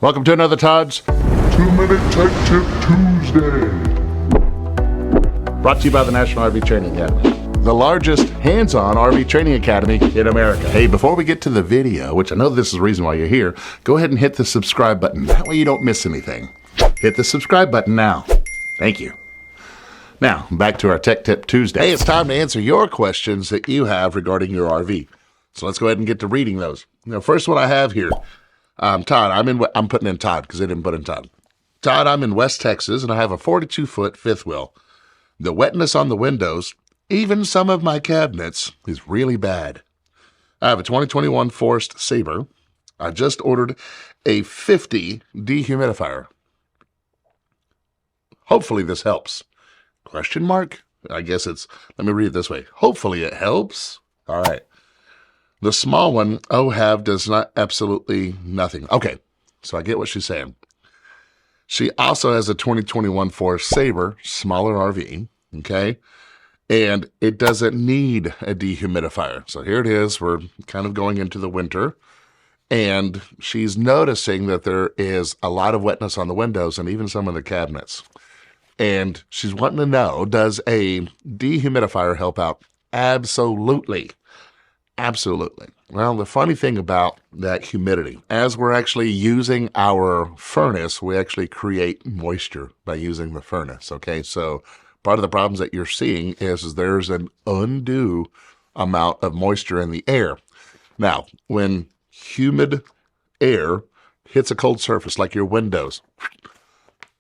Welcome to another Todd's 2-Minute Tech Tip Tuesday. Brought to you by the National RV Training Academy, the largest hands-on RV training academy in America. Hey, before we get to the video, which I know this is the reason why you're here, go ahead and hit the subscribe button. That way you don't miss anything. Hit the subscribe button now. Thank you. Now, back to our Tech Tip Tuesday. Hey, it's time to answer your questions that you have regarding your RV. So let's go ahead and get to reading those. Now, first one I have here, Todd, I'm putting in Todd because they didn't put in Todd. Todd, I'm in West Texas and I have a 42-foot fifth wheel. The wetness on the windows, even some of my cabinets, is really bad. I have a 2021 Forest Sabre. I just ordered a 50 dehumidifier. Hopefully this helps. Question mark? I guess it's, let me read it this way. Hopefully it helps. All right. The small one, does not absolutely nothing. Okay, so I get what she's saying. She also has a 2021 Forest Sabre, smaller RV, okay? And it doesn't need a dehumidifier. So here it is. We're kind of going into the winter. And she's noticing that there is a lot of wetness on the windows and even some of the cabinets. And she's wanting to know, does a dehumidifier help out? Absolutely. Absolutely. Well, the funny thing about that humidity, as we're actually using our furnace, we actually create moisture by using the furnace, okay? So part of the problems that you're seeing is there's an undue amount of moisture in the air. Now, when humid air hits a cold surface like your windows,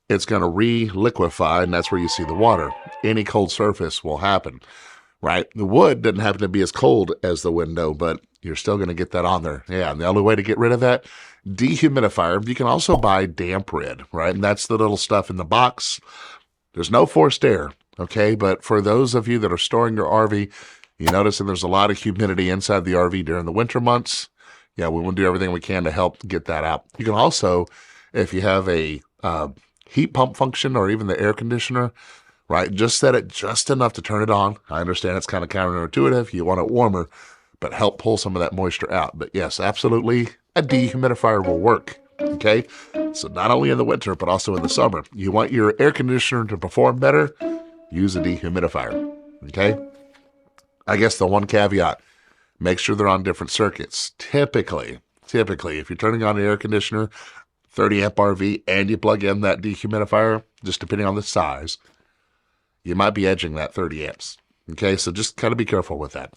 it's going to re-liquefy, and that's where you see the water. Any cold surface will happen. Right? The wood doesn't happen to be as cold as the window, but you're still going to get that on there. Yeah, and the only way to get rid of that, dehumidifier. You can also buy damp rid, right? And that's the little stuff in the box. There's no forced air, okay? But for those of you that are storing your RV, you notice that there's a lot of humidity inside the RV during the winter months. Yeah, we want to do everything we can to help get that out. You can also, if you have a heat pump function or even the air conditioner, right? Just set it just enough to turn it on. I understand it's kind of counterintuitive. You want it warmer, but help pull some of that moisture out. But yes, absolutely, a dehumidifier will work, okay? So not only in the winter, but also in the summer. You want your air conditioner to perform better, use a dehumidifier, okay? I guess the one caveat, make sure they're on different circuits. Typically, if you're turning on an air conditioner, 30 amp RV, and you plug in that dehumidifier, just depending on the size, you might be edging that 30 amps. Okay, so just kind of be careful with that.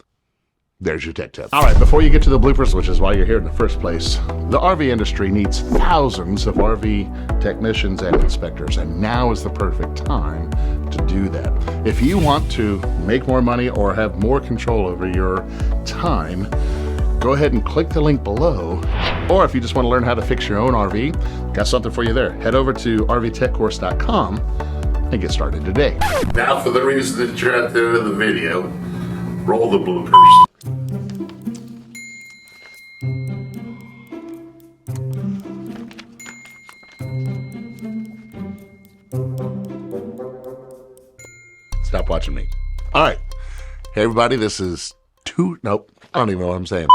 There's your tech tip. All right, before you get to the bloopers, which is why you're here in the first place, the RV industry needs thousands of RV technicians and inspectors, and now is the perfect time to do that. If you want to make more money or have more control over your time, go ahead and click the link below. Or if you just want to learn how to fix your own RV, got something for you there. Head over to rvtechcourse.com and get started today. Now for the reason that you're at the end of the video, roll the bloopers. Stop watching me. All right. Hey everybody, this is I don't even know what I'm saying.